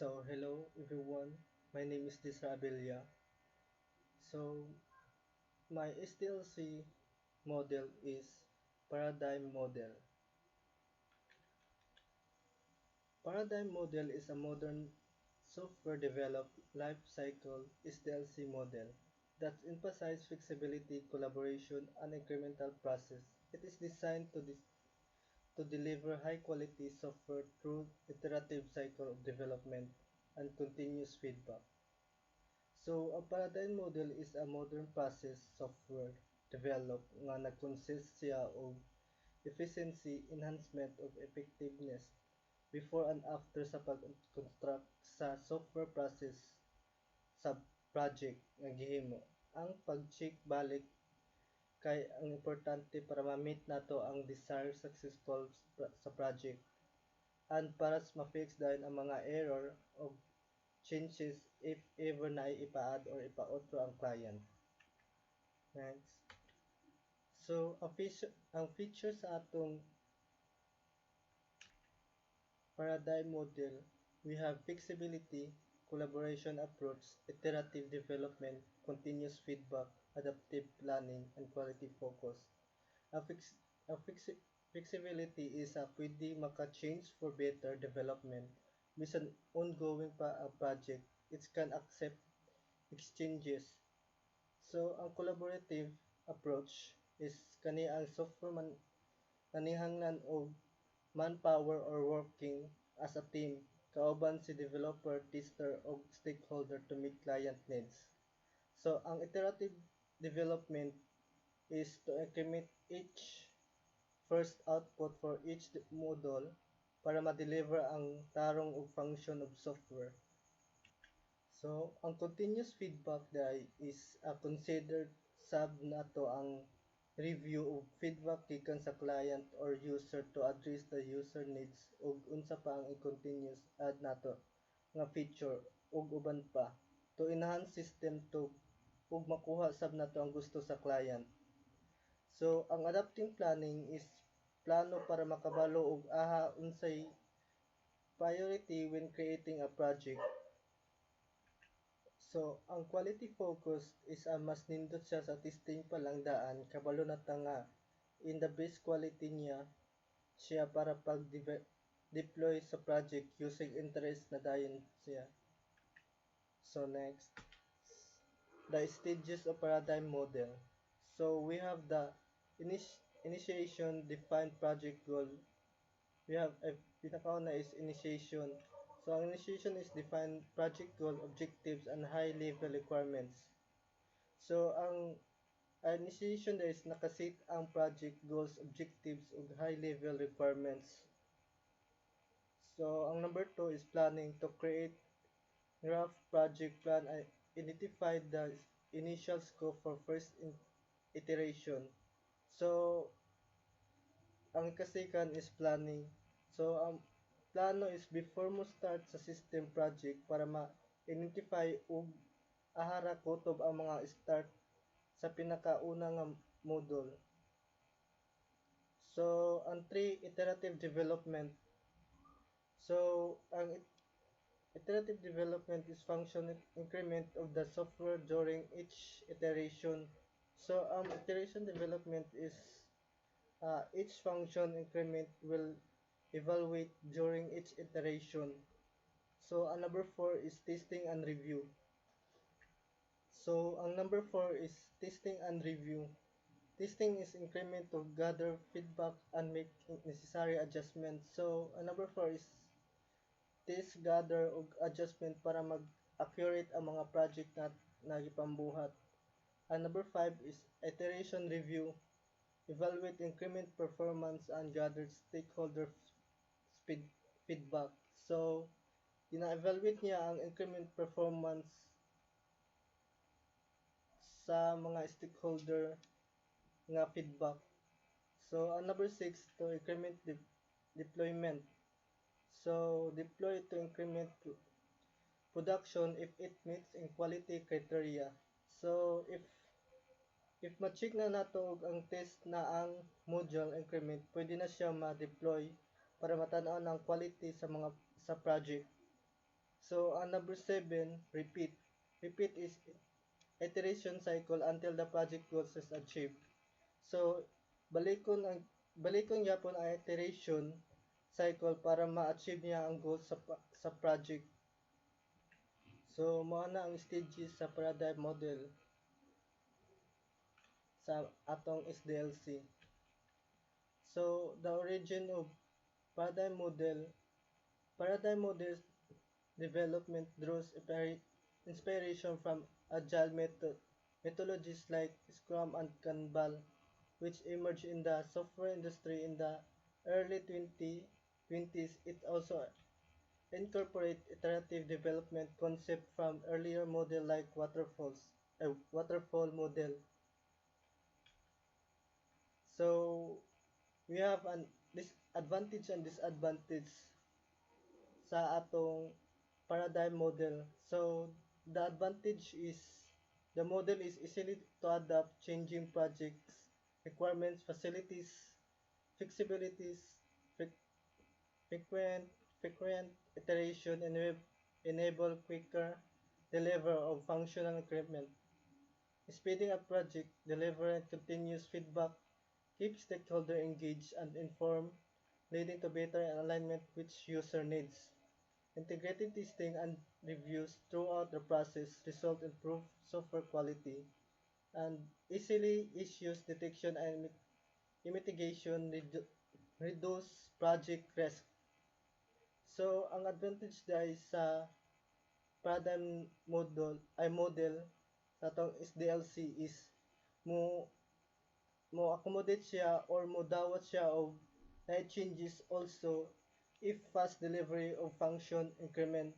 So, hello everyone. My name is Disra Abella. So, my SDLC model is Paradigm Model. Paradigm Model is a modern software developed life cycle SDLC model that emphasizes flexibility, collaboration, and incremental process. It is designed to deliver high-quality software through iterative cycle of development and continuous feedback. So, ang paradigm model is a modern process software developed nga nag-consist siya og efficiency, enhancement of effectiveness before and after sa pag-construct sa software process sa project nga gihimo. Ang pag-check balik kay ang importante para ma-meet nato ang desired successful sa project and para ma-fix dahil ang mga error o changes if ever na ipa-add or ipa-outro ang client. Next. So, ang feature sa atong paradigm model, we have flexibility, collaboration approach, iterative development, continuous feedback, adaptive planning, and quality focus. Ang, fix, flexibility is pwede maka-change for better development. Bisan ongoing pa ang project, it can accept exchanges. So, ang collaborative approach is kani ang software nanihanglan og manpower or working as a team kauban si developer, tester ug stakeholder to meet client needs. So, ang iterative development is to increment each first output for each module para ma-deliver ang tarong ug function of software. So, ang continuous feedback dai is considered sab nato ang review of feedback gikan sa client or user to address the user needs ug unsa pa ang i-continuous add nato nga feature ug uban pa to enhance system to ug makuha sab nato ang gusto sa client. So, ang adaptive planning is plano para makabalo og aha unsay priority when creating a project. So, ang quality focus is mas nindot siya sa testing pa lang daan kabalo na ta nga in the best quality niya siya para pag-deploy sa project using interest na dayon siya. So, next, the stages of paradigm model. So, we have the initiation, defined project goal. We have pinakauna is initiation. So, ang initiation is define project goal, objectives, and high-level requirements. So, ang initiation is nakaset ang project goals, objectives, ug high-level requirements. So, ang number 2 is planning to create rough project plan and identify the initial scope for first iteration. So, ang kasikan is planning. So, ang plano is before mo start sa system project para ma-identify ug ahara kutob ang mga start sa pinakauna nga module. So, ang 3, iterative development. So, ang iterative development is function increment of the software during each iteration. So, iteration development is each function increment will evaluate during each iteration. So, ang number 4 is testing and review. So, ang number 4 is testing and review. Testing is increment to gather feedback and make necessary adjustments. So, ang number 4 is test, gather, ug adjustment para mag-accurate ang mga project na nagipambuhat. Ang number 5 is iteration review. Evaluate increment performance and gather stakeholder feedback. So, ina-evaluate niya ang increment performance sa mga stakeholder nga feedback. So, ang number 6 to increment deployment. So, deploy to increment production if it meets in quality criteria. So, if ma-check na nato ang test na ang module increment, pwede na siya ma-deploy para matan-aw ang quality sa project. So ang number 7, repeat. Repeat is iteration cycle until the project goals is achieved. So balikon yapon ang iteration cycle para ma-achieve niya ang goals sa project. So mao na ang stages sa paradigm model sa atong SDLC. So the origin of paradigm model development draws inspiration from agile methodologies like Scrum and Kanban, which emerged in the software industry in the early 2020s. It also incorporates iterative development concept from earlier model like waterfall model. So we have an advantage and disadvantage sa atong paradigm model. So the advantage is the model is easily to adapt changing projects, requirements, facilities, flexibilities, frequent frequent iteration, and enable quicker deliver of functional increment. Speeding up project delivery and continuous feedback keeps stakeholder engaged and informed, leading to better alignment with user needs. Integrated testing and reviews throughout the process result in improved software quality and easily issues detection and mitigation reduce project risk. So, ang advantage dahil sa paradigm model sa atong SDLC is mo accommodate siya or mo dawat siya og na changes also if fast delivery of function increment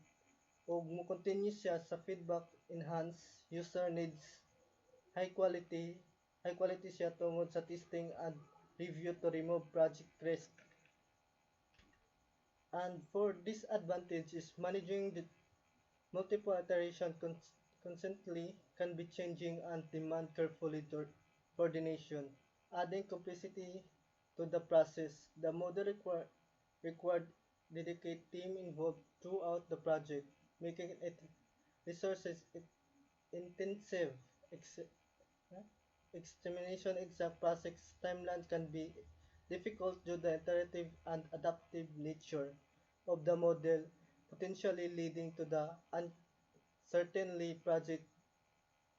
ug mo continue siya sa feedback enhance user needs high quality siya tungod sa testing and review to remove project risk. And for disadvantages, managing the multiple iteration constantly can be changing and demand carefully coordination, adding complexity to the process. The model required dedicated team involved throughout the project, making it resources intensive. Extermination exact process timelines can be difficult due to the iterative and adaptive nature of the model, potentially leading to the uncertainty project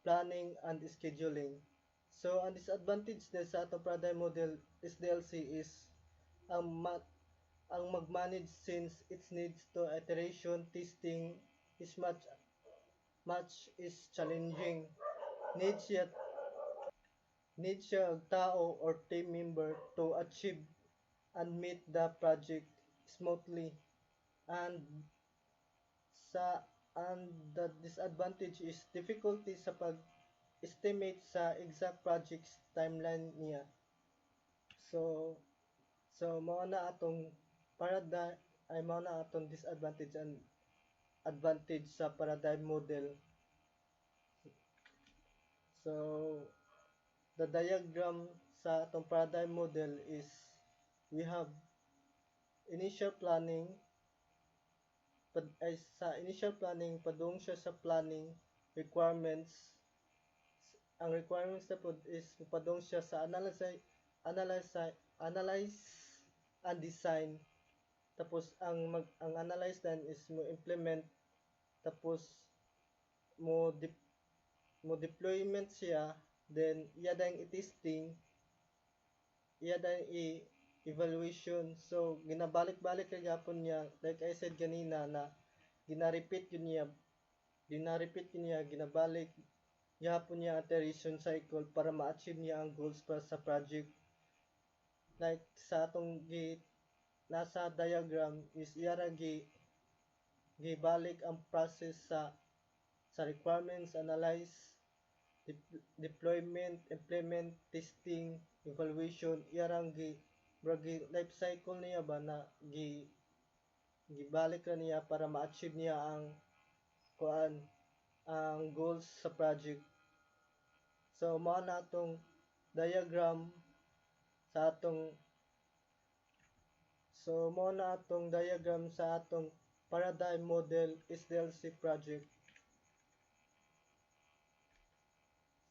planning and scheduling. So, ang disadvantage din sa atong paradigm model SDLC is ang mag-manage since it needs to iteration testing is much is challenging. Need siya og tao or team member to achieve and meet the project smoothly. And sa and the disadvantage is difficulty sa pag-estimate sa exact project's timeline niya. So mao na atong mao na atong disadvantage and advantage sa paradigm model. So the diagram sa atong paradigm model is we have initial planning sa initial planning padung siya sa planning requirements. Ang requirements na pod is padung siya sa analyze and design. Tapos ang analyze dan is mo implement tapos mo deployment siya, then iya dang i-testing, iya dang evaluation. So ginabalik-balik ra gyapon niya like I said kanina na gina-repeat yun niya ginabalik gyapon niya iteration cycle para ma-achieve niya ang goals para sa project. Like sa atong nasa diagram is iya ra gibalik ang process sa requirements, analyze, deployment, implement, testing, evaluation, iyarang life cycle niya ba na gibalik ra niya para ma-achieve niya ang goals sa project. So mao na atong diagram sa atong mao na atong diagram sa atong paradigm model SDLC project.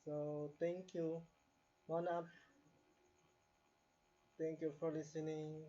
So thank you. Mona, thank you for listening.